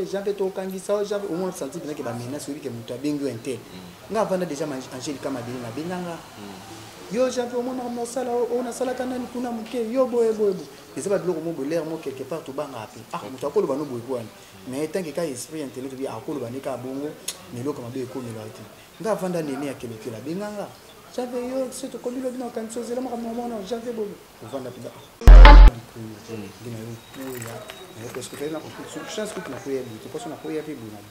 janvier to kangisa janvier au moins senti bien que ba menace oui que muto bengo intel nga vanda déjà Angelica Mabili na benganga yo janvier au moins on a sala kanani kuna muke yo boye et ça va bloquer mo l'air mo quelque part to banga api muto akolo bano boye quoi mais tant que ka esprit internet bi akolo banika bongo mais loko mabe ko milati nga vanda nene ya kelekela benganga j'avais yo c'est comme le bino quand chose là moi j'avais beau vanda pida parce que fait la chance que tu n'as pas eu tu passes on a pas eu bien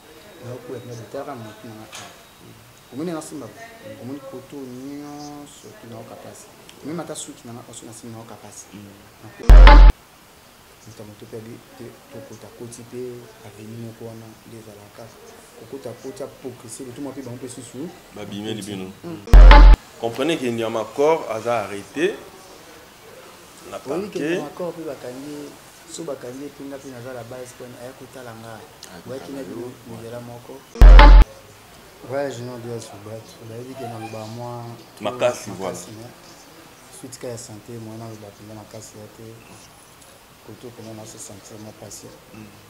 na ko na terra maintenant omoni na simba omoni poto nyonso tuna okapasi même ata suki na oso na simba okapasi ntamoto pe tokota koti pe avenue moko wana dezalaka kokota koti apokrise tout mo pe bango pe susu babime libino. Comprenez que Niamakor a arrêté la parquet. Oui, que Niamakor peut bakangi so bakangi pinga pina za la base pour aya kotala nga. Ouais qui n'a vu mizela moko. Ouais, je n'en dis pas bat. On a dit que dans ba moi makasi voilà. Suite ka santé moi na ba pinga makasi yate. Koto comment on se sentir ma passé.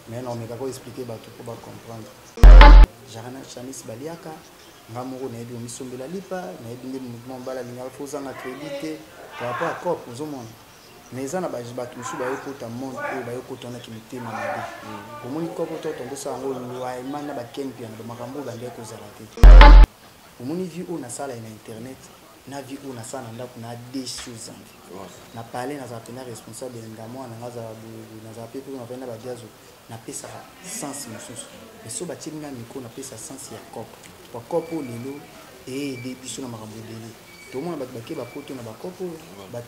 Mais non mais kako expliquer ba tout pour ba comprendre. Jarana Chanis Baliaka ngamoko na yebi omisombela lipa na yebi ngeli mouvement bala linga foza na crédité par rapport à cop aux hommes mais ça na ba bato musu ba yokota monde ko ba yokota na kimitema na bi omoni cop to tombo sa ngo lwa imana ba ken pia na makambo ba ndeko za la omoni vie on a ça là na internet na vie on a ça na ndako na des choses na parler na za pena responsable ngamo na ngaza na za pepe na pena ba diazo na pesa sens mususu mais so ba tinga miko na pesa sens ya cop pour copo lelo et des biso na makambo dele to mona ba ke ba poto na ba copo ba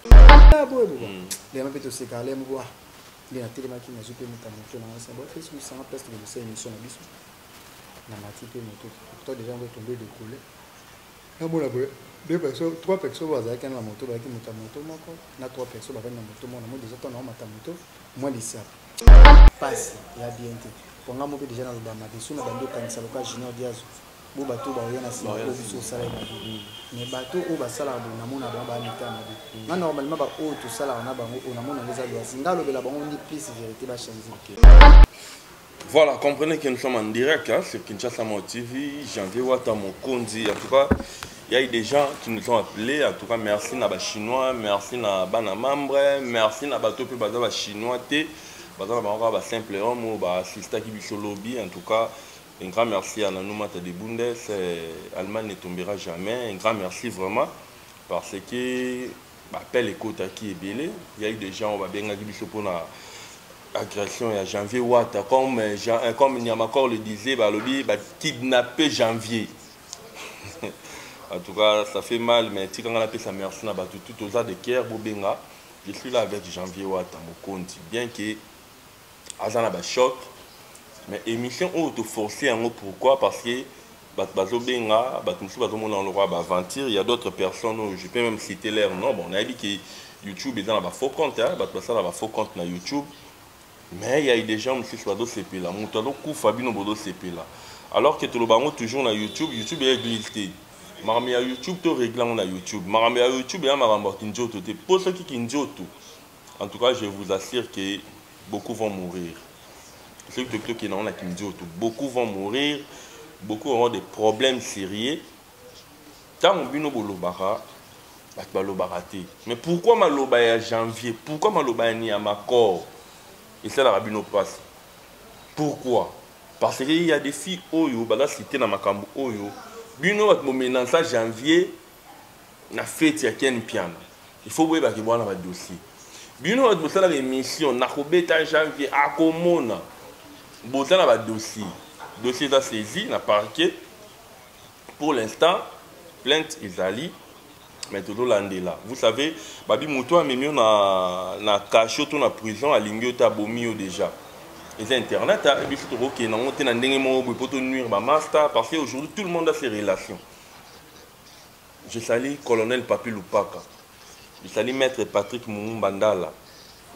boy les mapeto se calé mo wa les na télé maki na jupe muta moto na ça ba fait sur 100 place de c'est émission na biso na mati pe moto to déjà on va tomber de couler na bona boy deux personnes trois personnes baza kana na moto ba ki muta moto moko na trois personnes ba na moto mona mo déjà to na mata moto moi les ça passe ya bien te pour nga mo pe déjà na ba ma biso na bando kanisa loka junior diazo bo bato ba yana sima ko biso sala na bi mais bato o ba sala bo na mona ba mita na bi na normalement ba o to sala na bango o na mona ngeza lo singa lo bela bango ni plus vérité ba changer. Voilà, comprenez que nous sommes en direct hein, sur Kinshasa Mo TV, Janvier Wata Mokonzi. En tout cas, il y a eu des gens qui nous ont appelés. En tout cas, merci na ba chinois, merci na bana membre, merci na bato pe ba chinois té, ba ba simple homme ou ba assista qui biso lobby. En tout cas, un grand merci à Nanoumata de Bundes, Allemagne ne tombera jamais. Un grand merci vraiment parce que l'appel écoute qui est belé. Il y a eu des gens qui ont bien dit pour l'agression à Janvier Wata. Comme Niamakor le disait, il a kidnappé Janvier. En tout cas, ça fait mal, mais si on a appelé ça merci, tout aux de Kier, je suis là avec Janvier Wata, Mokonzi. Bien que Azana ba choc. Mais émission auto forcée en pourquoi parce que il y a d'autres personnes, je peux même citer leur nom. Bon, on a dit que YouTube est dans la faux compte, faux compte na YouTube. Mais il y a eu des gens qui sont dans ces pays là. Alors que tout le monde toujours na YouTube, YouTube est glissé. Marami à YouTube to réglant na YouTube. Marami à YouTube et maramba kinjoto te pour ceux qui kinjoto. En tout cas, je vous assure que beaucoup vont mourir. Ceux qui n'ont pas beaucoup vont mourir, beaucoup auront des problèmes sérieux. Tant on bino bolobara, mais pourquoi maloba ya janvier? Pourquoi maloba ya Niamakor? Et ça la rabino passe. Pourquoi? Parce qu'il y a des filles oyo, bala cité na makambo oyo, bino wat momenan ça janvier na fête ya ken piano. Il faut voir ba ki bwana ba dossier. Bino wat bosala ba émission na kobeta janvier akomona. Bon, ça a dossier. Dossier est saisi, n'a parquet. Pour l'instant, plainte Isali, mais tout là. Vous savez, Babi Moutou a mis na cachot na prison à Lingiota Bomio déjà. Et c'est internet, et puis c'est ok, on a un dénigement pour nuire ma master parce qu'aujourd'hui tout le monde a ses relations. Je salue colonel Papi Lupaka. Je salue maître Patrick Moumbandala.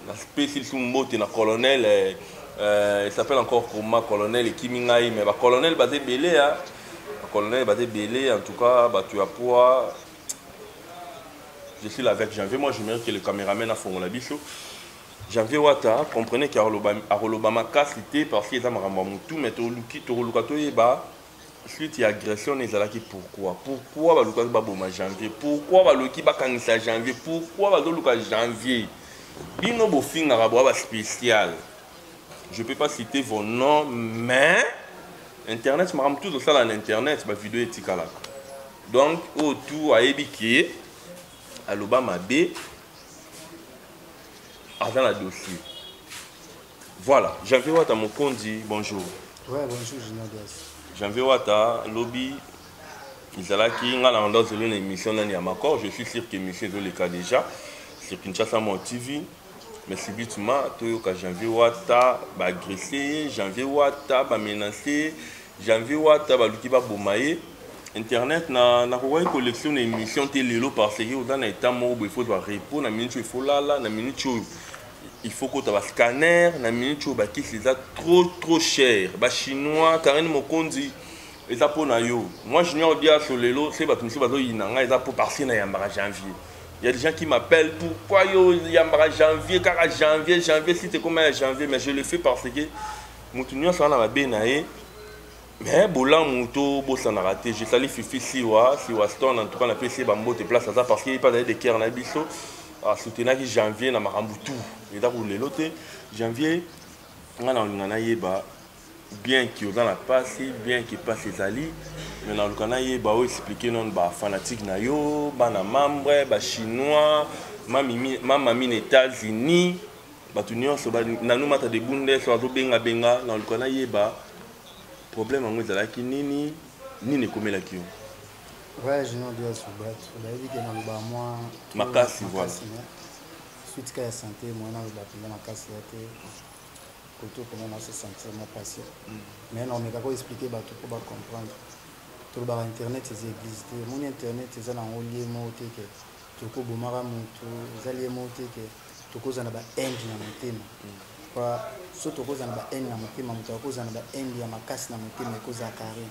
La spécialiste Mbote na colonel. Il s'appelle encore comment colonel Kimingaï, mais colonel basé belé, colonel basé belé, en tout cas, tu as poids. Je suis là avec Janvier, moi je mérite que le caméraman a fait la bicho. Janvier Wata, comprenez qu'il y a makasité parce qu'il y a tout, mais suite à agression, pourquoi? Pourquoi va janvier? Pourquoi va janvier? Pourquoi va janvier? Il y a spécial. Je ne peux pas citer vos noms, mais Internet, je me tout ça en Internet, ma vidéo est ticala. Donc, autour à Ebiki, à l'Obama B, dans le dossier. Voilà, Janvier Wata Mokondi, bonjour. Ouais, bonjour, Junior Dias. Janvier Wata, lobby, Izalaki, dans une émission dans Yamakor, je suis sûr que l'émission est le cas déjà, sur Kinshasa Mon TV. Mais c'est bitumement, Janvier Wata va agresser, Janvier Wata va menacer, Janvier Wata va lutter bomaye. Internet na quoi collection d'émissions télé parce que dans l'état où il faut répondre, na minute il faut là, na minute il faut que tu aies un scanner, na minute qui c'est trop cher. Ba chinois, Karen Mokondi, et ça pour na yo. Moi junior dia sur les lots, c'est pas comme si bazo inanga et ça pour partir na yambara janvier. Il y a des gens qui m'appellent pourquoi yo yambara janvier, car janvier si c'est comme janvier, mais je le fais parce que mon tunnel ça na ba benaé. Mais Bolan Mouto, Bossan a raté. J'ai sali Fifi Siwa Stone, en tout cas, on a pu essayer de place à ça parce qu'il n'y a pas de cœur dans Bisso. À soutenir janvier, na Marambutu. Et là, pour les loter, janvier, on a bien qu'il y a la passe, bien qu'il passe les alliés. Mais dans le Canada, on va expliquer non, fanatique na yo, na membre, chinois, mamie États-Unis, batunion, nanou mata de bundes, soit benga dans le Canada, problème en là qui ni comme la qui ouais je n'en dis pas on a dit que dans le moi makasi voilà suite qu'à santé moi on a la makasi été autour comment on se sentir moi passé mais non mais kako expliquer ba tout pour comprendre tout le internet c'est existé mon internet c'est ça en lié mo te que tout ko bomara mutu zali mo te que tout ko zana ba end na motema kwa soto koza na ba haine na motema moto akoza na ba haine ya makasi na motema koza carré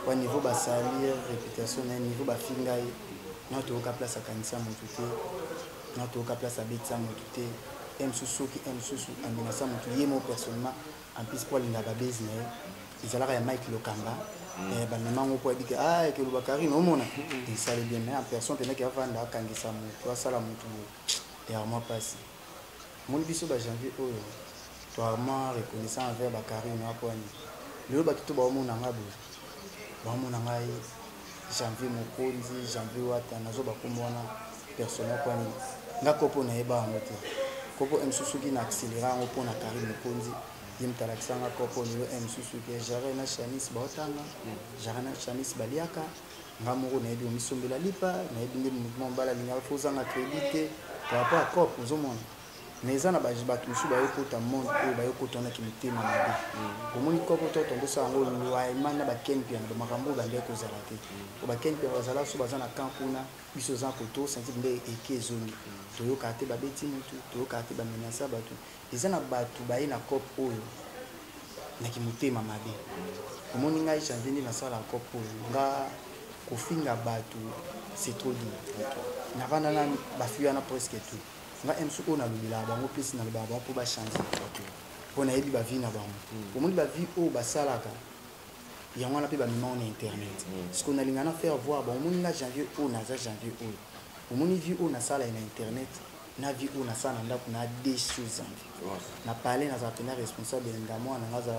kwa niveau ba salir réputation na niveau ba fingai na to ka place kanisa moto te na to ka place abetsa moto te msusu ki msusu amina sa moto yemo personnellement en plus pour linga ba business izalaka ya Mike Lokamba ba mamango po dike ke lo bakari no mona il sale bien mais en personne tenait ki avanda kangisa moto asala moto ya moi passé mon biso ba janvier oyo to vraiment reconnaissant envers Bakari na poni le ba tout ba mona ngabo ba mona ngai janvier Mokonzi janvier Wata nazo ba komona personnel poni ngako po na eba ngote kopo msusuki na accélérer ngo po na Karim Mokonzi yimtala kisanga kopo ni msusuki jare na Chanis Baotanga jare na Chanis Baliaka ngamoko na ebi misombela lipa na ebi ngi mouvement bala linga fozanga crédité par rapport à cop ozomona mais ça na ba bato su ba yokota monde ko ba yokota na kimitema mabe komoni kopo to tongo sa ngo lwa imana ba kenpia na makambo ba ndeko zalate ko ba kenpia bazala su bazana kankuna biso za koto senti mbe ekezoni to yokate ba beti mutu to yokate ba menasa bato eza na bato ba ina cop oyo na kimitema mabe komoni ngai janvier na sala cop oyo nga kofinga bato c'est trop dur na vana na ba fuya na presque tout nga msuko na lubila bango pesi na lubaba pour ba changer pour na yebi ba vie na bango pour monde ba vie o ba salaka ya ngwana pe ba mima on internet ce qu'on a lingana faire voir bon monde na janvier o na za janvier o pour monde vie o na sala na internet na vie o na sala nda kuna des choses na parler na za tenir responsable nda moi na za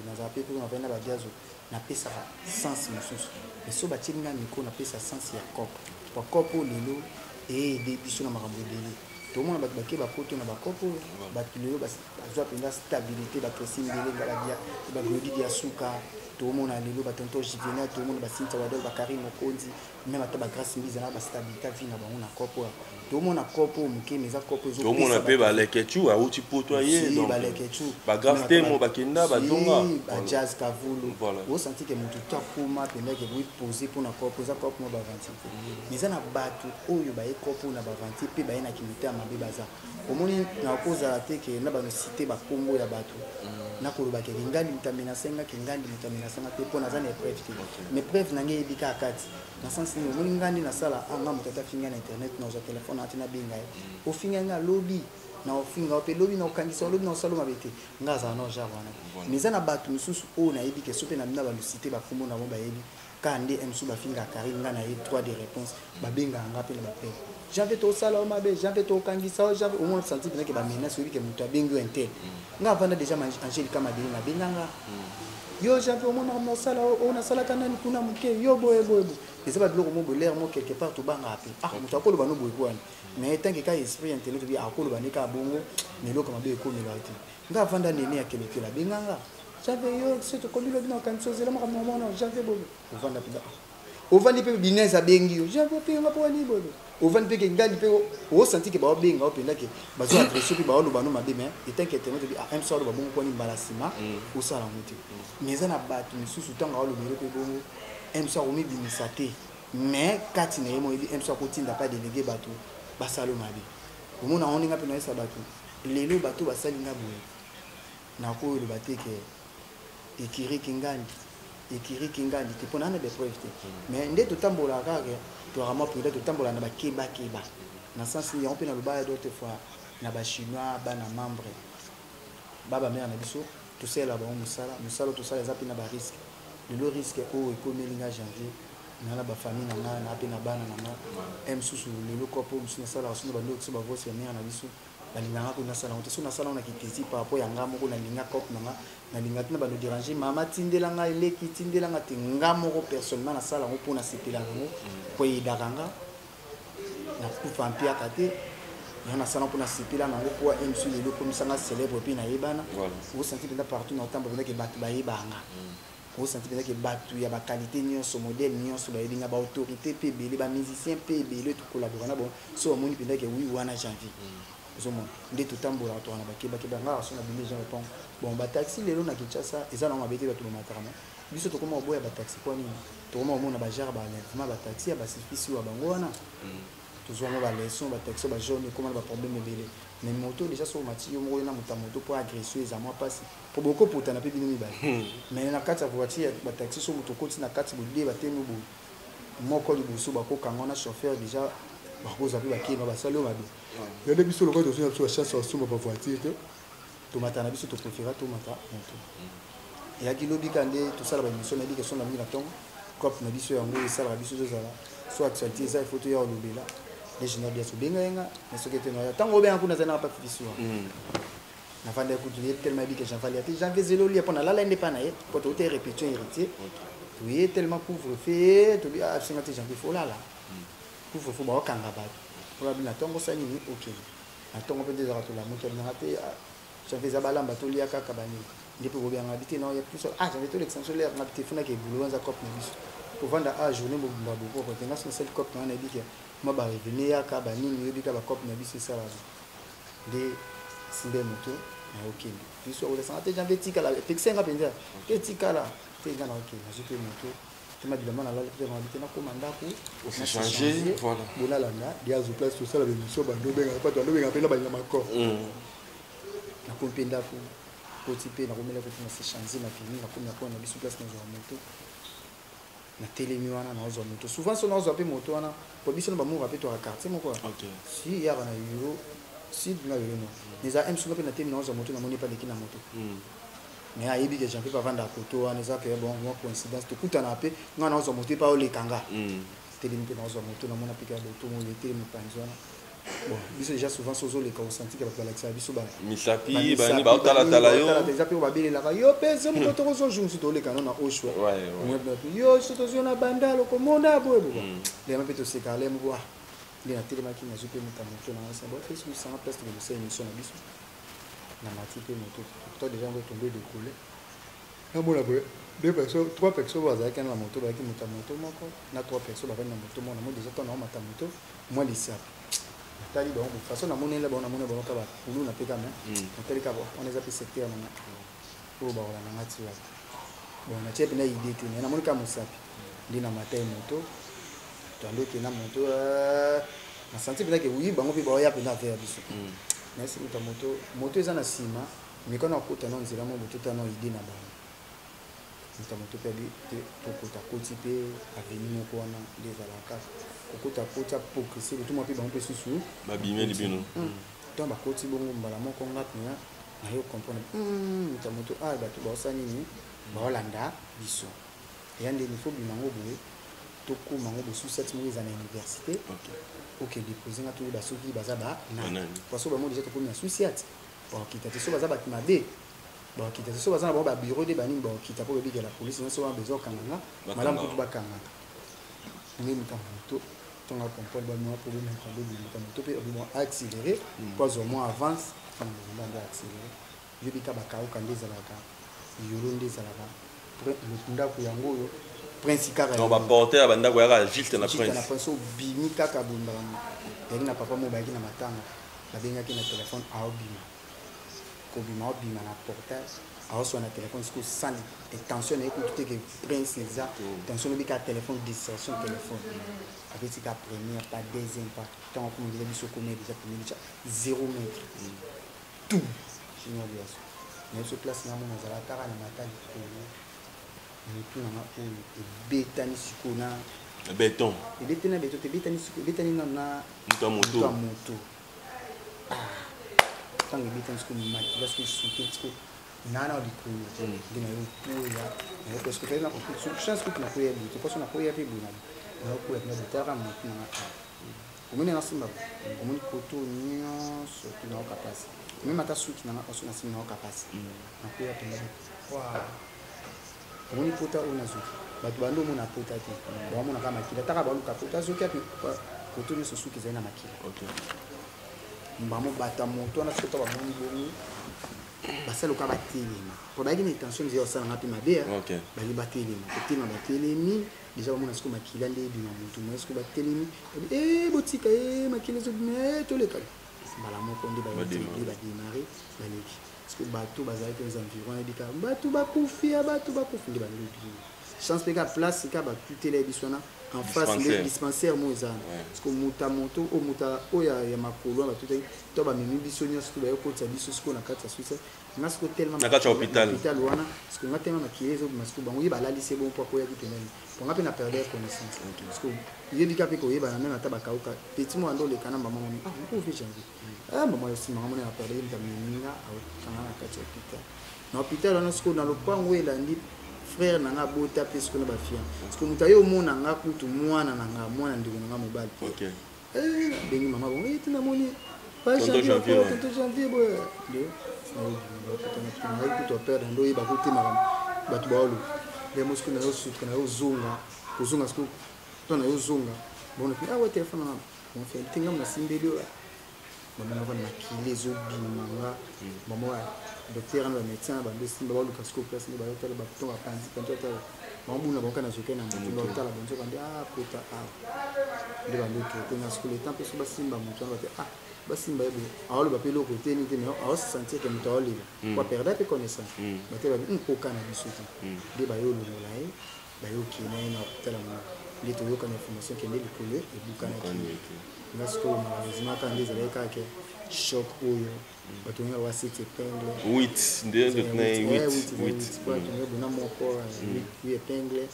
na za pe pour na vena ba diazo na pesa sens mususu mais so ba tinga miko na pesa sens ya cop pour cop lelo et des biso na makambo dele tout le monde va te bakoto na bakopo batulelo bazwa penda stabilité bakresi mbele ngala ba glodi dia suka tout le monde a lelo batonto jivena tout le monde ba sinta wadol bakari Mokonzi même ata ba grâce mbiza na ba stabilité vie na bango na kopo tout le monde a kopo muke meza kopo zo tout le monde a pe ba leketu a uti potoyer donc ba leketu ba grafte mo bakenda ba donga ba jazz kavulu o senti que mutu to kuma penda que vous poser pour na kopo za kopo mo ba 20 mais na batu oyo ba kopo na ba 20 pe ba ina kimita mabe baza omoni na koza te ke na ba cité ba kombo ya batu na koloba ke ngandi mutamina senga ke ngandi mutamina senga te pona za na preuve te mais preuve na ngai ebika kati na sens ni omoni ngandi na sala anga mutata finga na internet na zo téléphone atina binga o finga nga lobby na ofinga pe lobi na okangisa lobi na osalo mabete ngaza na genre wana mais na batu misusu o na yebi ke sope na mina ba lucité ba kombo na bo ba yebi kande emsu ba finga kari nga na ye trois de réponse ba benga nga pe ba pe j'avais to sala o mabe j'avais to okangisa j'avais au moins senti que ba menace yebi ke mutu abengi o intel nga vanda déjà Angelique Madeli na benganga yo j'avais au moins na sala on a sala kanani kuna muke yo boye et ça va de mo l'air mo quelque part to banga ape mutu akolo bano boye kwa mais tant que ka esprit intellectuel bi akolo banika bongo mais loko mabe ko melati nga vanda nene ya keleke la benganga j'avais yo c'est to komi lo bino kan so zela mo non j'avais bobe o vanda pida o vandi pe business a bengi yo j'avais pe nga po ni bobe o vandi pe ke ngali pe o senti ke ba benga o penda ke bazo adresse pe ba lo bano mabe mais et tant que internet bi am so lo ba bongo ko ni balasima o sala muti mais na batu misusu tanga lo mero pe bongo am so o mi bimisate mais kati na yemo ebi am so ko tinda pas délégué batu basalo mabe o mona on nga pe na esa batu lelo batu basali nga boye na ko le bateke ekiri kingani te pona na des preuves mais ndé to tambola kaka to rama peut to tambola na ba keba na sens ni on peut na le ba d'autres fois na ba chinois ba na membre baba mère na biso to sela ba musala to sala zapi na ba risque le risque o ekomelinga janvier na ba famille na pe na bana na em susu le kopo musu na sala susu ba ndoko ba voice mère na biso balinganga ko na sala on te so na sala on a kitesi par rapport ya ngamo ko na linga kop na linga tina ba no déranger mama tindela nga eleki tindela nga te ngamo ko personnellement na sala ngo pona sepela ngo ko idakanga na kufa mpia kate yana sala pona sepela ngo ko MC le ko misanga célèbre pe na yebana o senti penda partout na tambo penda ke batu ba yebanga o senti penda ke batu ya ba qualité nyonso modèle nyonso ba yebinga ba autorité pe belé ba musicien pe belé to collaborer na bon so moni penda ke oui wana janvier nde totambola to wana bakeba nga so na bimi gens répond bon ba taxi lelo na Kinshasa eza na mabete bato matarama biso to koma oboya ba taxi kwa nini to koma omona ba jar ba lèvement ba taxi ba service wa bango wana to zo mo ba leçon ba taxi ba jaune comment ba problème belé mais moto déjà so mati yo mo na moto pour agresser za moi passe pour beaucoup pour tana pe bini ba mais na kati ya voiture ba taxi so moto koti na kati bodé ba tenu bo moko libuso ba ko kangona chauffeur déjà bakoza pe bakema basalo mabe yande biso lokwa to suna biso chasse osuma ba voiture to matana biso to préféra to mata moto ya kilobi kande to sala ba mission na bike sona mingi na tongo cop na biso yango esala biso zozala so actualité ça il faut to ya olobela les général bien so benga mais ce que te na tango bien kuna zana pa fifiso na fanda écouter tellement bike j'en fallait j'en faisais le lit pendant la laine pas na pour to te répétition héritier oui tellement couvre-feu to bien 50 janvier faut là faut ba kanga ba probablement tongo sani ni OK na tongo pe déjà to la moto na raté j'avais abalamba to lia kaka bani ndipo go bien habité non il y a plus j'avais tout l'extension l'air na petit funa ke boulot za cop na biso pour vendre journée bo babo ko tenga sur cette cop na bi ke ma ba revenir ya ka bani ni bi ka ba cop na biso ça là de simbe moto na OK biso o la santé j'avais tika la fixe nga penza ke tika la te nga na OK na jipe moto tu m'as dit la main à la habité na komanda ko on s'est changé voilà bona langa dia zo place tout ça la mission bando benga pas to benga pena ba nyama ko na kompenda ko type na komela ko na se changer na fini na komela ko na biso place na zo moto na telemi wana na zo moto souvent so na zo pe moto wana ko biso na ba mo rappeler to à quartier moko OK si ya na euro si na euro les a m so pe na telemi na zo moto na moni pas de ki na moto mais ayebi que j'en peux pas vendre à koto on est que bon moi coïncidence to kutana pe nga na zo moto pa ole kanga telemi pe na zo moto na mona pika de to mo lete mo panzona bon biso déjà souvent sozo le ka senti que ba galaxy biso ba misapi bani ba tala yo déjà pe ba bele la yo pe zo mo to zo jour so to le kana na oshwa yo so to zo na bandalo ko monda bo bo le ma pe to se kale mo wa le na telema ki na zo pe mo ta moto na sa bo Facebook ça na place de le émission na biso na mati pe moto to déjà on tomber de couler na mona bo deux personnes trois personnes bazaki na moto ba ki moto moko na trois personnes ba na moto mona mo déjà to na mata moto moi lisa tali ba on façon na mona la ba na mona ba ka ba kulu na peka mais tali ka ba on les appelle secteur na ko ba wala na ngati wa bon na chepe na idée te na mona ka musapi ndi na matai moto to ando ke na moto na senti bien que oui bango pe ba ya pe na faire biso merci ta moto eza na sima mais quand on kota na nzela mo moto ta na idée na ba ta moto pe te to kota koti pe avenue moko wana déjà la carte kokota kota pour que c'est tout mo pe bango pe susu ba bimeli bino tant bakoti bongo mbala moko ngapi na yo comprendre moto bato baosala nini baolanda biso eya ndeni fo bimango boye tokomango bosusi ati moko eza na université oke dépose nga toyeba soki baza banani parce que bango déjà tokomi na susi ati bakokita te so baza bato mabe bakokita te so baza na bango babiro de banini bakokita mpo babikela polisi nyonso wana besoin okanganga malamu kutu bakangaka nde moto tonga comprendre bamwa problème ya kandobimika moto mpe obimo accéléré po azwa mwa avance nde accéléré yebika bakauka nde ezalaka yolo nde ezalaka ndako yango oyo prince kaka non baporter ya bandako yaka juste na prince obimi kaka bondaka yaki na papa mo bayaki na matanga babengaki na telefone aobima kobima aobima na portage aoswa na telefone siko sani etension naye kutu teke prince eza tension obika telefone distraction telefone apesi ka première pas deuxième pas ntango komondela biso komia déjà premier bica 0 mètre tout chinobiaso na biso place namo nazala kaka na matali motu nanga oyo ebetani sikoyo na béton ebetani na beton ebetani sikoyo ebetani nano na moto ya moto ntango ebetani sikoyo makila sikoyo suke sikoyo nana likolo nde na yo koya na yo parce que tali na chance kutu na koya boye te parce na koya mpe boye na yo koya pena botalaka motu nanga omoni na simba omoni koto nyonso tu naoka pasi meme ata suki nanga oso na nsima naoka pasi na koya pena omoni pota oyo nazoki bato bando omona pota te baomonaka makila taka baluka pota azoki ape koto nyonso suki ezali na makila mbamo bata moto wana sokota bamoni bongo basaluka batelema mpo bayaki na intention eza osalanga mpe mabe bali batelema kotelema batelemi déjà bamona siko makila nde ebima motu moya siko batelemi botika makila ezobima toleka mbala moko nde bademare baleki parce que bato bazalaki aux environs ebika bato bakufi nde balobi chance mpe ka place ka batutela biso wana en face nde dispensaire mo eza parce que muta moto o muta oyo ya makolo batutaki to bamemi biso nyonso to bayokotisa biso sikoyo na kati ya suisse nga sikoyo tellement na kati ya hôpital wana parce que nga tellement makili ezobima sikoyo bango ye balalisi bon mpo akoyaki pembeni mpo nga mpe na perdre connaissance parce que yebika mpe koyebana meme ata bakauka petit mo ando oleka na mama mami okofi janvier mama yosimanga mona na perdre yebika meninga akanga na kati ya hôpital na hôpital wana sikoyo na lopango elandi frère nanga bota pe sikoyo na bafia parce que moto aye omona nga kutu mwana nanga mwana ndeko nanga mobali te bengi mama bongo ete namoni tonto janvier boye ngai kutu aperde ndo oyeba kotemaka bato baolo ndemo sikoyo na yo sutka na yo kozonga sikoyo to na yo zonga bona awa telefone nanga bonfe tengamu nasimbeli oyo bamona vana makili ezobimanga bamoya docteur ana bamédecin bando simba baluka sikoyo place nde bayotala batonga panzi kanto otala bamobuna bango kana zokai na motu baotala banzo bande pota awa nde bando traité na sikoyo le temps mpe so basimba motu wana bate basimba ye boye aoloba mpe eloko te ni te mais aosentir ke moto aolela po aperda mpe connaissance bate babi koka na biso te nde bayolongola ye bayokina ye na kotala mona nde toyokana information kende likolo ebukanaki nga sikoyo malheureusement kaka nde ezalaki kaka choc oyo bato nga wa 7 épingle 8 nde batonga bona moko 8 épingle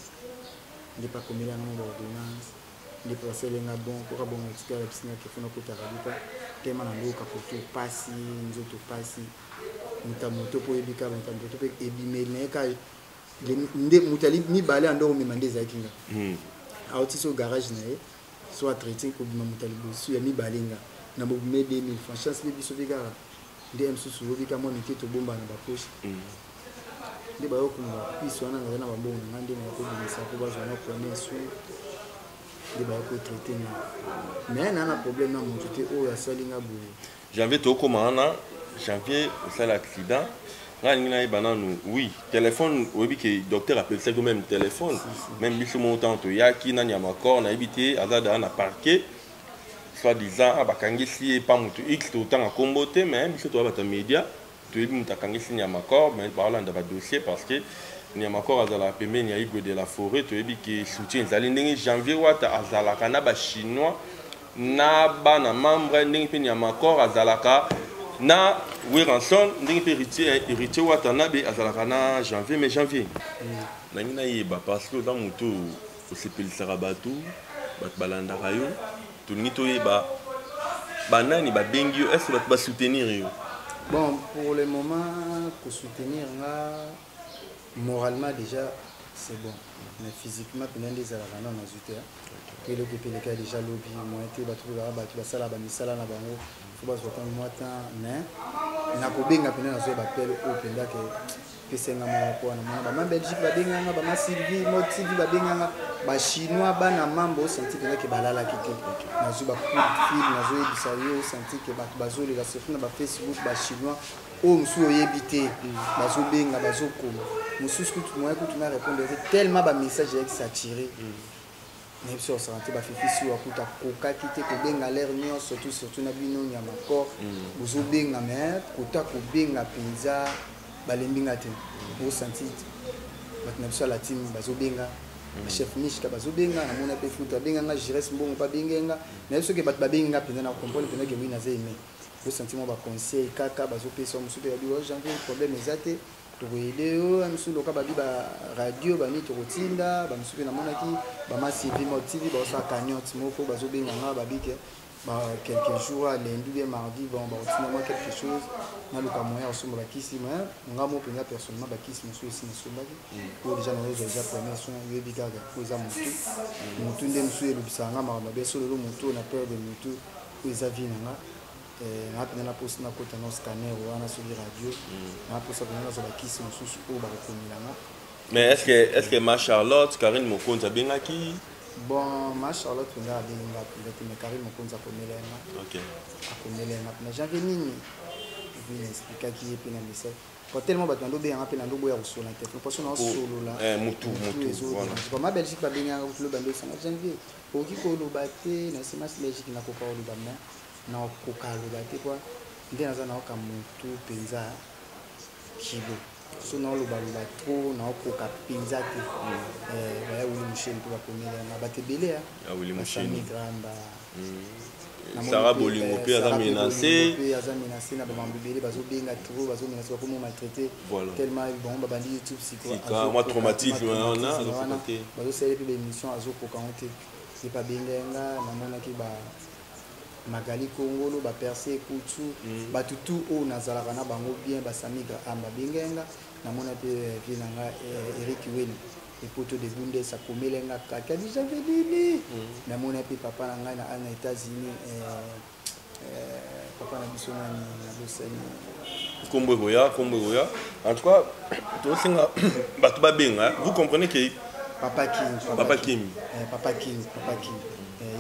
nde pakomelanga mo baordonnance nde pasalenga bon koka bongo etika ya bisinga kefuna kotaka bika tema na ndoka koto pasi nzoto pasi moto mpo oyebika moto mpe ebimeli na ye ka nde moto ali mibale ando omema nde ezalaki nga aoti so garage na ye so atraité kobima moto alibosu ya mibale nga na bobime 2000 francs chance mpe biso mpe kaka nde mosusu obika mwa mike tobomba na baposhe nde bayokonga pisi wana naza na bambongo na nga nde nakobimisa mpo bazwa na premier soin nde bayokotraité nga mais naa na problème na moto te oyo asali nga boye janvier tokóma wana janvier osali accident nga alingi nayeba nanu oui téléphone oyebi ke docteur apelisaki même téléphone même biso mo ntango toyaki nani ya makor nayebi te aza daa na parquet soi-disant bakangisi ye pa moto x totanga kombo te mais biso toya bato ya média toyebi moto akangisi Niamakor mais baolanda badossier parce que Niamakor azalaka pembeni ya Igwe de la Forêt toyebi ke soutien ezali ndenge janvier wata azalaka na bachinois na bana membre ndenge mpe Niamakor azalaka na Weranson ndenge mpe héritier wata na be azalaka na janvier mais janvier nangi nayeba parce que oza moto osepelisaka bato balandaka yo tolingi toyeba banani babengi yo est-ce que bato basoutenir yo? Bon, pour le moment, pour soutenir moralement déjà c'est bon, mais physiquement pendant des années on a zouté et le côté lequel déjà lobby moi été battu ça là misala na bango faut pas sortir moi temps mais na ko benga pendant na zo bappel au pendant que pesenga mo ko na ba Belgique ba benga ba ma Sylvie mo TV ba benga ba chinois ba na mambo senti pendant que balala kike na zo ba coup de fil na zo ebisa yo senti que ba zo les surtout na ba Facebook ba chinois o msu oyebité ba zo benga ba zo ko mususu kutu moi kutu na répondre tellement ba message avec s'attirer même si on sentait ba fifi si wa kuta koka kite ko benga l'air nyo surtout na bino nya makor bozo benga mais kota ko benga pizza balembinga te bo sentit bat na biso la team bazo benga chef Mishka bazo benga na mona pe futa benga nga jires mbongo pa benga na biso ke bat ba benga pena na comprendre pena ke wina zeme bo sentiment ba conseil kaka bazo pesa musu pe bi janvier problème ezate to aider musu loka ba bi ba radio ba ni to tinda ba musu pe na mona ki ba ma CV mo TV ba sa cagnotte moko bazo benga nga ba bike quelques jours lundi bien mardi bon ba finalement quelque chose na loka moyen osomba ba kisi mais nga mo pena personnellement ba kisi musu esi musomba ki ko déjà na déjà premier soin yo bika ko za mutu nde musu elubisanga ma ba beso lelo mutu na peur de mutu ko za vina na pena na poste na kota na scanner wana sur radio na poste na za ba kisi musu ko ba kokomilanga. Mais est-ce que ma Charlotte Karine Mokonza bengaki? Bon, ma Charlotte on a benga mais Karine Mokonza komelenga. OK. Akomelenga na janvier nini vi expliquer qui est pena message. Pour tellement batando be nga pena ndobo ya rusona te. Parce que na solo là. Mutu voilà. Pour ma Belgique ba benga le bando ça janvier. Pour qui ko lo baté na c'est ma Belgique na ko pa lo bamna. Na ko ka lo baté quoi. Ndé na za na ka mutu penza kilo. So na lo balo trop na ko ka penza te. Ba Willy Michel pour komela na batebele ya Willy Michel gramba. Sarah Bolingo pe aza menacé na ba mambibele bazo benga trop bazo menacé ko mo maltraiter tellement bon ba bandi YouTube siko moi traumatisme na bazo sele pe émission azo ko kanté c'est pas benga na mona ki ba Magali Kongolo ba Percé Kutu ba tutu o nazala kana bango bien ba Samiga amba benga na mona pe vinanga Eric Weli et poto de bunde sa komelenga kaka déjà venu na mona pe papa na ngai na États-Unis papa na biso na Losani Kombo Goya en tout cas to singa batu ba benga vous comprenez que Papa Kim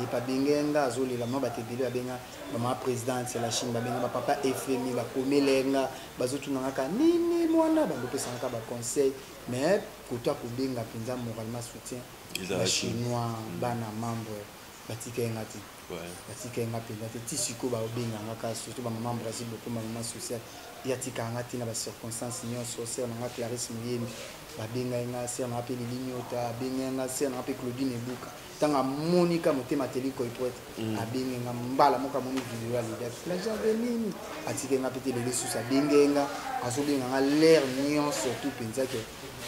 et pas benga azolela ma batebele benga mama présidente c'est la Chine ba benga papa FMI ba komelenga bazotuna ka nini mwana ba pesa ka ba conseil mais koto ko benga penza moralement soutien les chinois bana membre batika ngati batika ngati ngati tisiko ba benga ngaka surtout ba membre Brésil beaucoup maman social yatika ngati na ba circonstances nyo social ngati Clarisse Muyembi ba benga ngasi na appelé Lignota benga ngasi na appelé Claudine Buka tanga monika motema teliko ipoete abenga mbala moka moni visual la javelin atike nga pete lele sous abenga azobenga nga l'air nion surtout penza que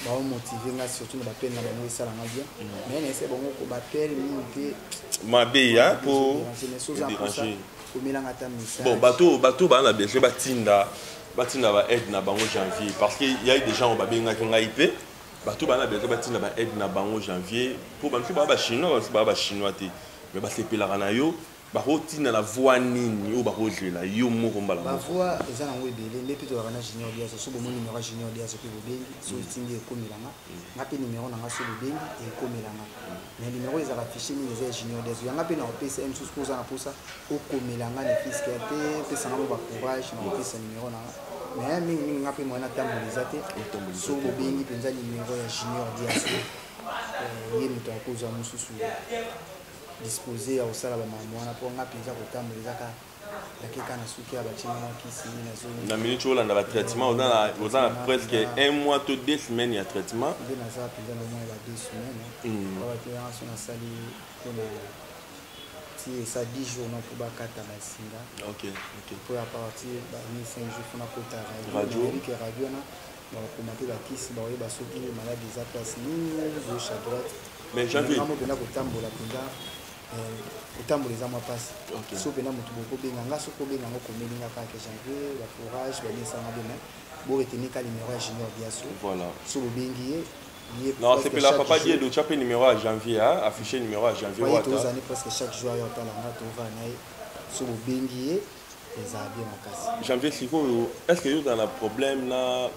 ba motiver nga surtout na ba peine na ba mo sala nga bien mais ne c'est bon ko ba pelle minute mabeya pour déranger komela ngata message bon bateau ba na besoin batinda ba aide na bango janvier parce que il y a des gens au babenga nga IP bato bana besoin batina ba aide na bango janvier pour ba chinois ba chinois te mais ba sepelaka na yo ba rotina la voix nini o ba rozela yo moko mbala ba voix eza na ngwebele le plutôt bana junior dia so bo moni numéro junior dia so pe bo bengi so tingi ko milanga ngapi numéro na ngaso bo bengi e ko milanga mais numéro eza affiché ni eza junior dia so yanga pe na PCM sous posa na posa o ko milanga ne fisque te pesa na ba courage na pesa numéro na mais mingi ngapi mwana tambuliza te so bo bengi penza numéro ya junior dia so ye muto akoza mususu disposé au sala ba mwana po ngapi za kotambuliza ka dakika na suki ya bachina kisi na zone na minute olanda ba traitement on a presque un mois to 2 semaines ya traitement de na za penza na mois ba 2 semaines ba te ya so na sali kuna si ça 10 jours na pour ba kata na singa OK pour à partir ba 5 jours na kota radio na ba ko mape ba kisi ba ba soki malade za place ni gauche à droite mais janvier na mo bena ko tambola penza kotambola eza mwa mpasi so mpena moto bokobenga nga soki obenga ngo komelinga kaka janvier bacourage bamiesanga bena boreteni ka numéro ya junior biaso so bobengi ye. Non, c'est la papa dit de tu numéro à janvier, hein, affiché numéro à janvier. Oui, tous les années presque chaque jour il y a talanga to va naï sur le bengier les habits makasi. Janvier siko est-ce que vous avez un problème là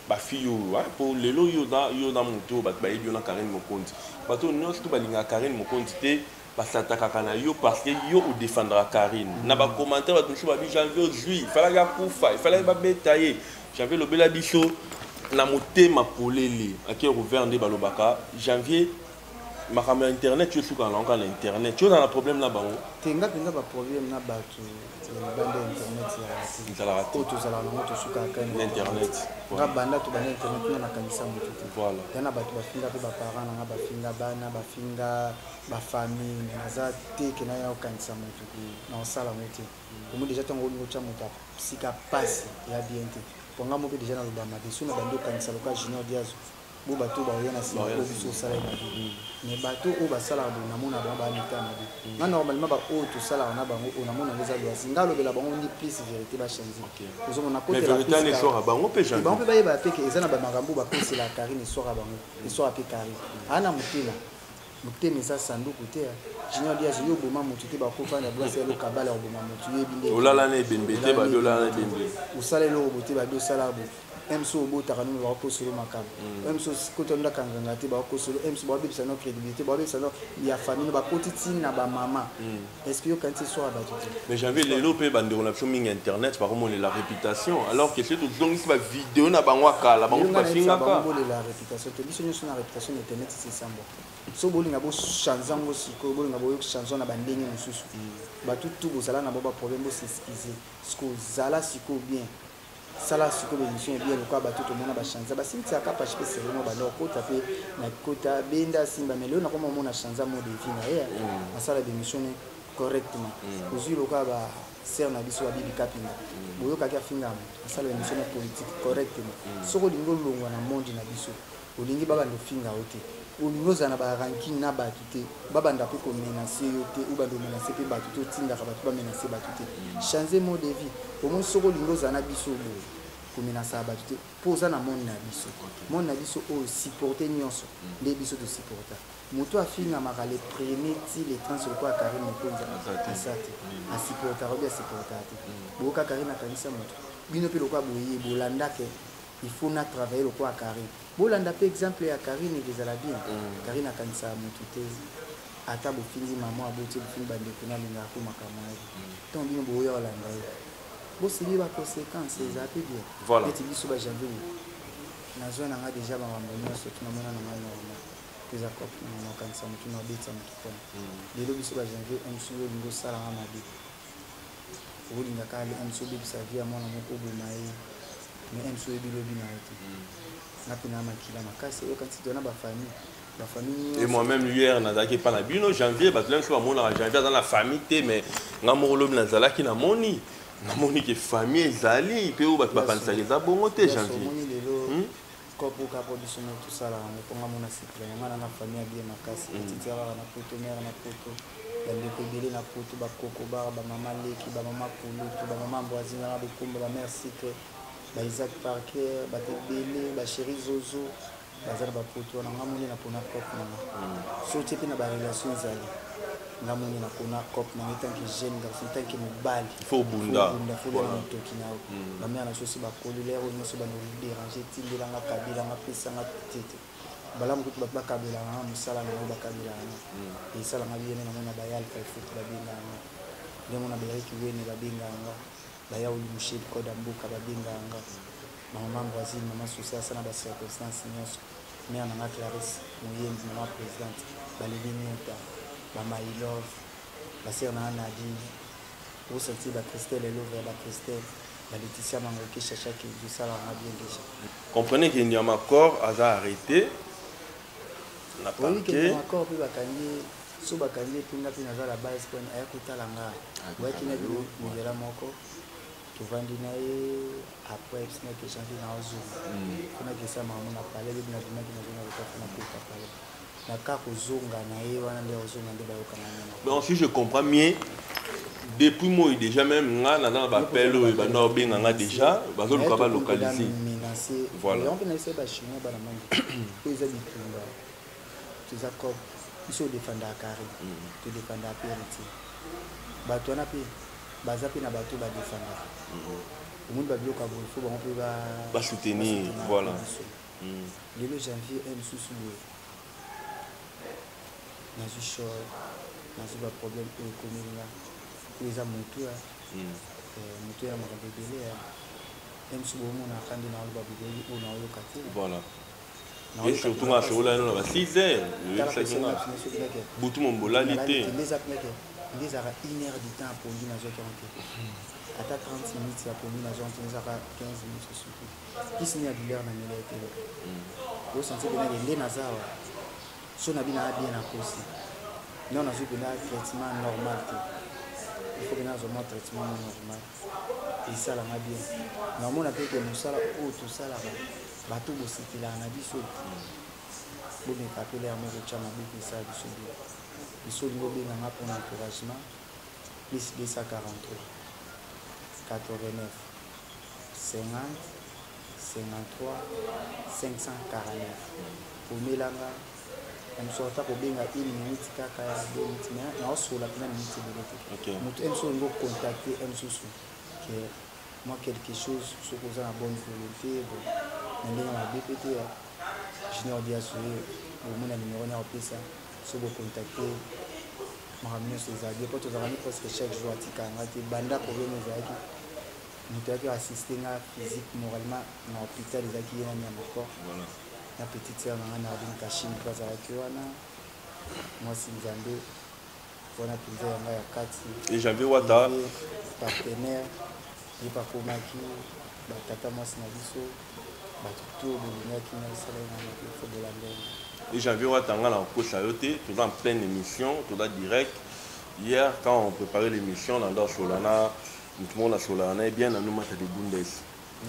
ba fille pour les lots yo dans moto ba yo na Karine Mokonzi. Bato non c'est tout ba linga Karine Mokonzi te ba s'attaquer kana yo parce que yo ou défendra Karine. Na ba commentaire ba tout ba janvier juillet, il fallait ga kufa, il fallait ba betailler. Janvier le bela biso na motema polele aki rouvert nde balobaka janvier makambo internet yo suka na ngana internet yo na problème na bango tenga penza ba problème na bato bande internet ya to zala na moto suka ka internet nga banda to banda internet na kanisa moto voilà yana bato bafinga pe ba parents na bafinga bana bafinga ba famille naza te ke na ya kanisa moto na osala moto comme déjà tango ngo cha moto sika passe ya bien te ponga mo pe déjà na lobama biso na bando kanisa loka junior diazo bo bato ba yana si ko biso sala na bi mais bato o ba sala bo na mona ba mita na bi na normalement ba o to sala na bango o na mona ngeza lwa singa lobela bango ndi plus vérité ba changer ozo mona côté la vérité ne sera bango pe changer bango pe ba yeba pe ke ezana ba makambo ba ko c'est la Karine sera bango sera pe Karine ana mutela mutema eza sanduku te junior diazo yo boma mutu te ba ko fanda bwa selo kabala o boma mutu yebinde olala na ebembete ba dolala na ebembe usale lo bote ba do sala bo emso bota kanu ba ko solo makam emso koto nda kanganga te ba ko solo emso ba bebisa no crédibilité ba bebisa no ya famille ba kotiti na ba mama est-ce que yo kanti so ba tuti mais j'avais les lopé bande relation ming internet par contre la réputation alors que c'est tout donc ba vidéo na bango kala bango ba finga ka la réputation te biso nyo na réputation internet c'est sambo so bolinga bo chanzango siko bolinga bo chanson na bandenge mususu ba tout bozala na ba problème bo s'excuser siko zala siko bien sala siko l'émission est bien lokwa ba tout mona ba chanza ba simti aka page pe sereno ba lo kota pe na kota benda simba meleo na koma mona chanza mo de vie na ya na sala d'émission correctement ozu lokwa ba ser na biso ba bibi kapinga boyo kaka finga na sala d'émission politique correctement soko lingo longwa na monde na biso olingi baba ndo finga ote olingoza na ba ranking na batu te baba ndape ko menacer yo te ou ba do menacer pe batu to tinda ka batu ba menacer batu te changer mode de vie au moins soko lingoza na biso bo ko menacer batu te poza na monde na biso o supporter nyonso nde biso to supporter moto afinga makale premier ti les trans le quoi Karine Mokonzi asate a supporter obi a supporter te bo ka Karine akanisa moto bino pe le quoi boye bolanda ke il faut na travailler le quoi Karine bolanda pe exemple ya Karine ezala bien Karine akanisa moto te ata bofingi maman aboti bofingi bande kuna linga ko makamai ton bino boya olanda yo bo sibi ba conséquences eza pe bien voilà et biso ba janvier na zone nga déjà ba mambo nyonso tunamona na mano na pesa cop na kanisa moto na betsa moto kwa lelo biso ba janvier emsulo lingo sala nga mabe olinga kale emsulo bisa via mwana moko bomaye mais emsulo bilobi na yote na pina makila makasi yo quand tu donnes ba famille et moi-même hier nazaki pas na bino janvier ba tlen so mona janvier dans la famille te mais ngamolo na zalaki na moni ke famille ezali pe o ba kanisa za bongo te janvier kopo ka production tout ça là on ponga mona cycle ngana na famille bien makasi titi ala na poto mère na poto bande ko belé na poto ba koko ba mama leki ba mama pulu ba mama mboazina na bokumba ba mère cycle ba Isaac Parker ba tebele ba chéri Zozo bazana ba poto na ngamoni na pona cop na so tipe na ba relation zali ngamoni na pona cop na tanki jeune garçon tanki mobali faut bunda faut le toki na ba mère na sosi ba colère o nyoso ba no déranger tindela nga kabila nga pesa nga tete balamu kutu ba kabila nga musala na ba kabila nga e sala nga biene na mona bayal ka foot ba binga nga le mona bayal ki wene ba binga nga baya uli muship koda mbuka ba binga nga maman voisine maman soucia sana ba circonstances nyonso mère na Clarisse moyembi maman présidente baleli nyota ba my love ba sœur na Nadine au sorti ba Christelle et l'ouvre ba Christelle ba Laetitia Mangoki chacha qui du sala na bien déjà comprenez que Nyama corps a arrêté na parquet encore puis ba kangi so ba kangi pinga pina za la base point aya kutala nga wa kina bi mugera moko tuvandi naye après sina ke chanter na ozu kuna ke sama mona pale bi na bima kina zona ko fana ko pale Donc si je comprends mieux, depuis moi déjà même là dans l'appel au Ebano Benganga déjà, bazo le cabal localisé. Voilà. Ici au défendre à carré, tu défendre à périté. Bateau na pi, baza pi na bateau ba défendre. Le monde va bien au Cameroun, il faut on peut ba soutenir, voilà. Le janvier aime sous-sous. Dans une chose, dans un problème économique, les amontous, montous à mon bébé, aime sous le monde à faire des nains bébé ou dans le quartier. Voilà. Et surtout à ce moment-là, on a 6 heures. Boutou mon bolalité. Les a 1 heure du temps pour lui dans le quartier. À 30 minutes, pour lui dans le quartier, ça va 15 minutes sur le qui s'y a du l'air dans le télé. Vous sentez que les nazars, si on a bien à cause, nous on a vu que là, traitement normal. Il faut que nous ayons un traitement normal. Et ça, là, on a bien. Normalement, on a fait que nous, ça, là, tout ça, là, bateau aussi qui là, on a dit ça. Bon, mais quand on a dit ça, on a dit ça, il faut que nous ayons un encouragement. Plus 243, 89, 50, 53, 549. Pour Mélanga, on sort pour bien à 1 minute, 2 minutes, mais on a la première minute de l'été. Nous avons contacté moi quelque chose, ce que vous avez bonne volonté, on a BPT, Junior Diassouli, au monde a numéro en plus, si vous contactez, je vais vous aider, parce que vous avez presque chaque jour à Tika, banda problème aux aïe, nous avons assisté physique, moralement, dans l'hôpital, les acquis, il y a encore. La petite sœur, on a une cachine, moi c'est Nzambe, on a plusieurs, on a 4. Et j'avais Wata. Partenaire. Je pas comment qui tata moi c'est nabiso tout bolinga qui na sala na football là. Et j'avais Watanga en coach à yoté, tout en pleine émission, tout en direct. Hier quand on préparait l'émission dans Solana, tout le monde à Solana et bien nous mata des Bundes.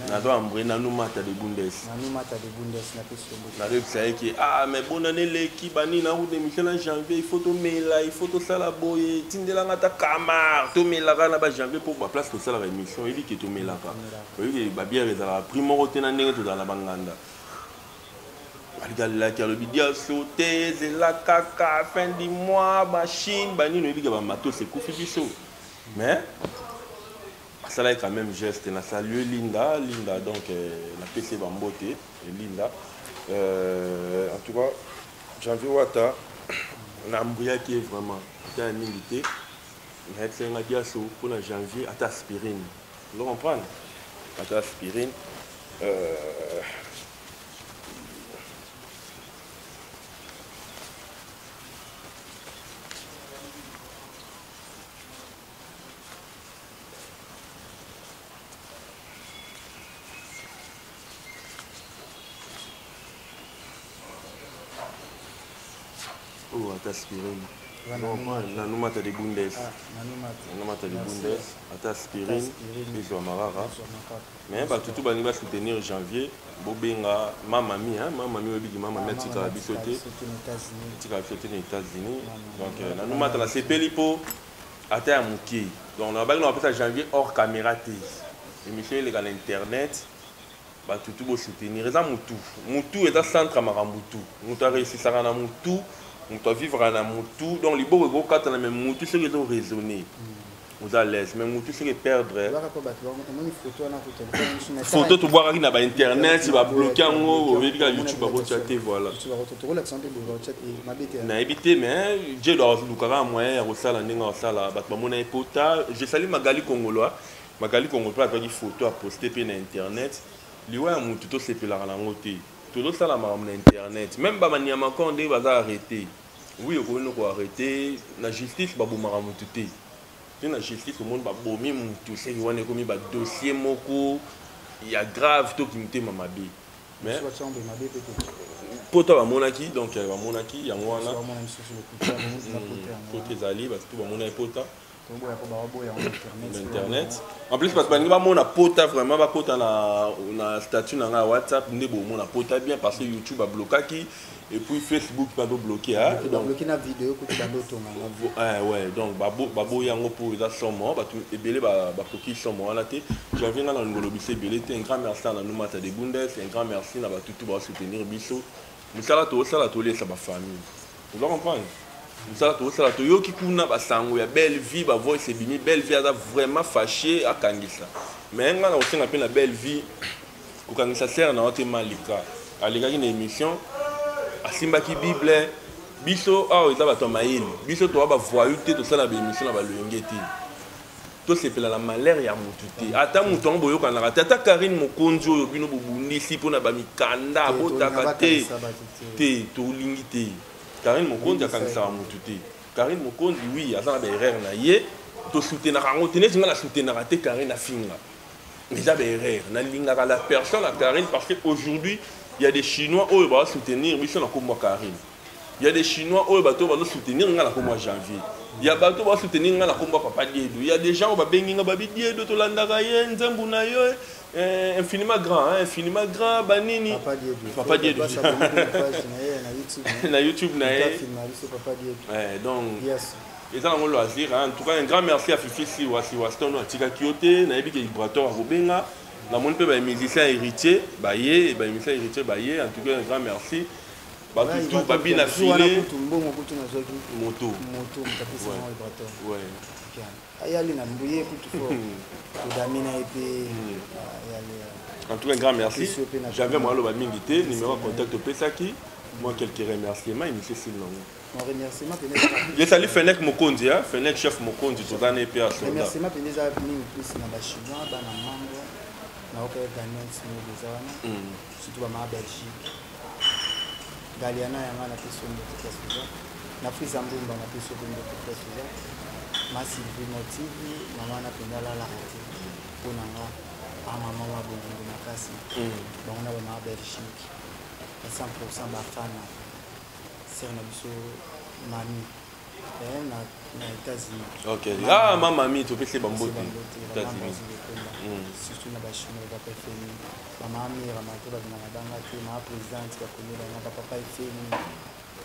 Na do ambré na nous mata des Bundes. Na nous mata des Bundes na peso. Na le ça qui mais bonne année l'équipe bani na route d'émission en janvier, il faut to mela, il faut to sala boye, tindela ngata kamar, to mela na ba janvier pour ba place pour ça la émission, il dit que to mela ka. Oui, ba bien les la primo tena ndenge to dans la banganda. Regarde là qui a le bidia sauté, c'est la caca fin du mois, machine, bani no dit que ba mato c'est coufi biso. Mais ça là est quand même geste, na salué Linda donc la PC Bambote et Linda. En tout cas, Janvier Wata, on a embrouillé qui est vraiment un militaire. On a été un diasso pour la janvier à aspirine. Vous comprenez? À aspirine. Oh, à aspirine. Nous mata des Bundes. Nous mata des Bundes. À aspirine. Ils ont marara. Mais tout le monde va soutenir janvier. Bobenga, mamami, mamami, tika bisoté. Tika bisoté aux États-Unis. Donc, nous mata la CPLIPO. À terre mouki. Donc, on appelle ça janvier hors caméra. L'émission est sur Internet. Tout le monde soutenir. Moutou est un centre à Maramoutou. Moutou a réussi à faire Moutou. On doit vivre à Moutou. Donc, les beaux quand on a même Moutou, c'est qu'ils ont raisonné. Vous à l'aise, mais Moutou, c'est perdre. Photo, tu vois, il y a Internet, il va bloquer en haut, il y a YouTube, il va chatter, voilà. On a évité, mais Dieu doit avoir un moyen de faire ça. Je salue Magali Congolois. Magali Congolois a une photo à poster sur Internet. Il y a un Moutou, c'est plus la langue. Tout le monde a Internet. Même si on va arrêter. Oui, on va arrêter. La justice va arrêter. La justice, le monde va bomber tout ça. Il y a un dossier, il y a grave tout qui me dit Mamabi. Mais pour toi, Monaki, donc il y a Monaki, il y a Moana. Côté Zali, tout le monde est potin. Internet. En plus, parce que on a pota vraiment, na statut na WhatsApp, on a pota bien parce que YouTube a bloqué et puis Facebook va bloquer. Donc bloquer la vidéo que tu as ouais, donc babo yango pour les assomments, et belé bloquer sommement là té. J'avais dans le lobby belé un grand merci à nous mata des Bundes, un grand merci na tout pour soutenir biso. Mais ça là tout ça ma famille. Vous comprenez? Ça to yo ki kuna basango ya belle vie ba voice bimi belle vie a vraiment fâché à kangisa mais nga na osenga pe na belle vie ko kangisa sert na ote malika alika ki na émission asimba ki bible biso a eza bato maïli biso to ba voyou te to sala ba émission na ba lengeti to sepela la malheur ya mutu te ata mutu ngo boyoka na ata Karine Mokonzi oyo bino bobundisi pona ba mikanda botaka te to lingi te Karine Mokonzi a kangisa wa mutu te Karine Mokonzi oui azana ba erreur na ye to soutenir ngo tenez nga la soutenir te Karine afinga mais ça ba erreur na linga la personne à Karine parce que aujourd'hui il y a des Chinois qui vont soutenir biso na comme Karine il y a des Chinois qui vont soutenir nga na comme janvier il y a bato ba soutenir nga na comme papa Diedo il y a des gens qui vont bengi nga ba Diedo to landaka ye nzambu na yo infiniment grand banini papa Diedo na YouTube na donc et ça on le loisir en tout cas un grand merci à Fifi si Waston atika kiote na ebi ke vibratoire robenga na mon pe ba musicien héritier ba ye ba musicien héritier ba ye en tout cas un grand merci ba tout ba bien affilé moto ouais ayali na mbuye kutu en tout cas un grand merci j'avais moi le ba mingité numéro contact au Pesaki moi quelques remerciements et monsieur Silon mon remerciement je salue Fenech Mokonzi Fenech chef Mokonzi to dane pe à remerciement peneza mingi plus na ba chinois ba na mambo na oka Daniel Smith bezana surtout ba ma Belgique Galiana yanga na peso de Kasuza na Frisa Mbumba na peso de Kasuza Massive Motive mama na pendala la hati pona nga mama wa bongo na kasi bana ba ma Belgique 100% ba fana c'est na biso mami na États-Unis. OK. Ah maman mami to pese bambote. États-Unis. Surtout na ba chinois ba pefeni. Maman mi ramato ba na danga te ma présidente ka komela na papa efeni.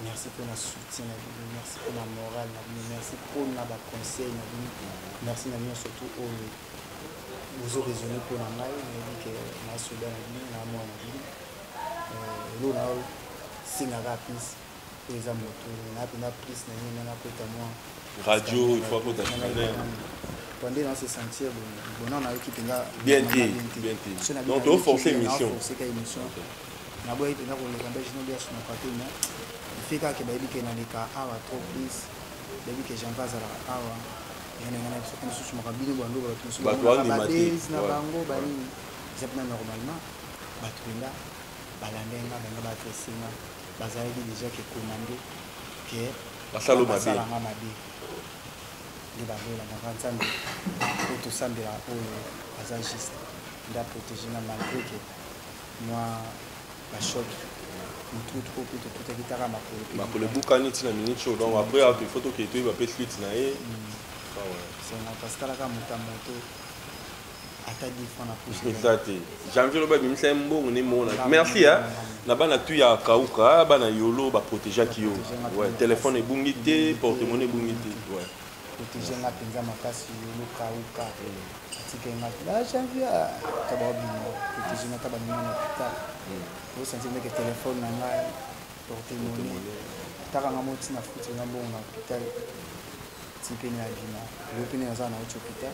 Merci pour la soutien, merci pour la morale, merci pour la conseil, merci surtout aux vous raisonné pour la maille, que ma soudain na moi na vie. Nous na singa plus pour les amotos, na plus na kota moi. Radio, il faut que tu pendant dans se sentir bon on a eu qui tenga bien dit. Donc tu forcer émission. Na boy tenga ko le kamba jino bien sur na papier na fika ke baby ke na leka awa trop plus baby ke janvaza la awa yana ngana so kana susu makabili bando ba tusu ba na bango bani zapna normalement batwenda balandenga banga batesina bazali déjà que commandé que basalo mabe de bazola na nzambe pour tout sambela oyo azagiste nda protéger na malgré que moi ba choc tout guitare makolo bukani tina minute show donc après il faut que tu va suite na e c'est na pascal ka moto ata difon na pousse exact janvier lo ba bimisa mbongo ne mona merci na bana tu ya kauka bana yolo ba protéger ki yo ouais téléphone ebungi te porte-monnaie ebungi te ouais protéger na penza makasi yolo kauka atika na janvier ka ba bino protéger na ka ba mona hôpital vous sentez que téléphone na ngai porte-monnaie taka nga moti na futi na mbongo na hôpital tipeni na bina le pene na zana hôpital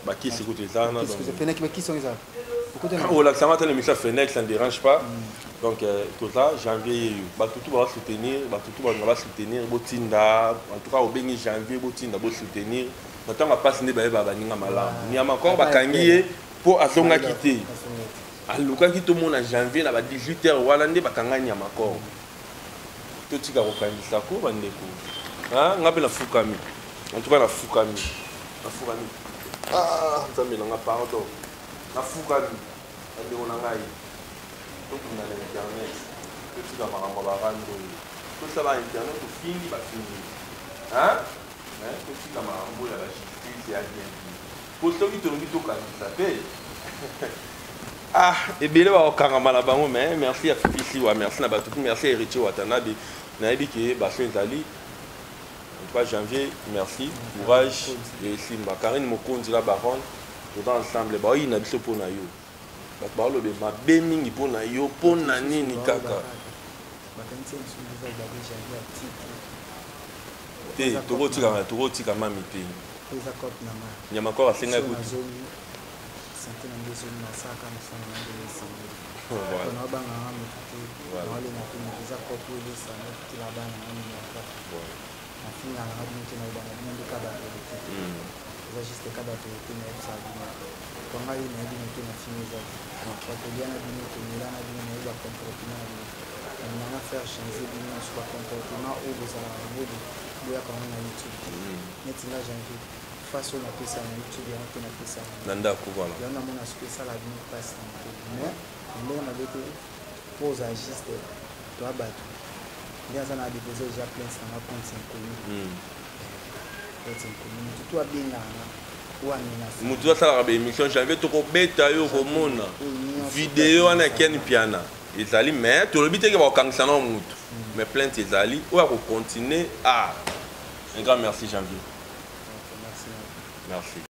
ba qui s'écoute ça na donc Fenech ba qui sont ça oh là ça m'a tenu ça Fenech ça ne dérange pas donc tout ça janvier ba tout va soutenir ba tout va soutenir botinda en tout cas au bengi janvier botinda bo soutenir maintenant on passe ne ba ba ninga mala ni encore ba kangiye pour azonga quitter alukaki to mona janvier na ba 18h wala nde bakanganya makoro to tika ko kanisa ko bandeko ngape na fukami en tout cas na fukami nzambe nanga pardon na fukami ndeko na ngai to kuna na internet to tika makambo ba rando to saba internet to fini ba fini totika makambo ya bajustice ya bien po soki tolongi tokanisa te ebele bakokangama na bango mais merci ya Fifi Siwa merci na bato merci ya Héritier Watanabe nayebi ke baso ezali en tout cas janvier merci courage et simba Karine Mokonzi la baronne tout ensemble baoyina biso mpo na yo bato baolobe mabe mingi mpo na yo mpo na nini kaka te tokotika mami te nyama kor asenga ekuti faire changer sur le comportement ou vous allez YouTube. Face au YouTube, Nanda voilà. Il y a un spécial à venir passer. Mais on a des poses à juste toi battre. Il y a un déposé déjà plein ça m'a compte 5 communes. Tout a bien mutu asalaka baémission janvier tokobeta yo komona video wana ken piana ezali mais tolobi teke bakokangisa na mutu mais plainte ezali oyo akocontinue un grand merci janvier merci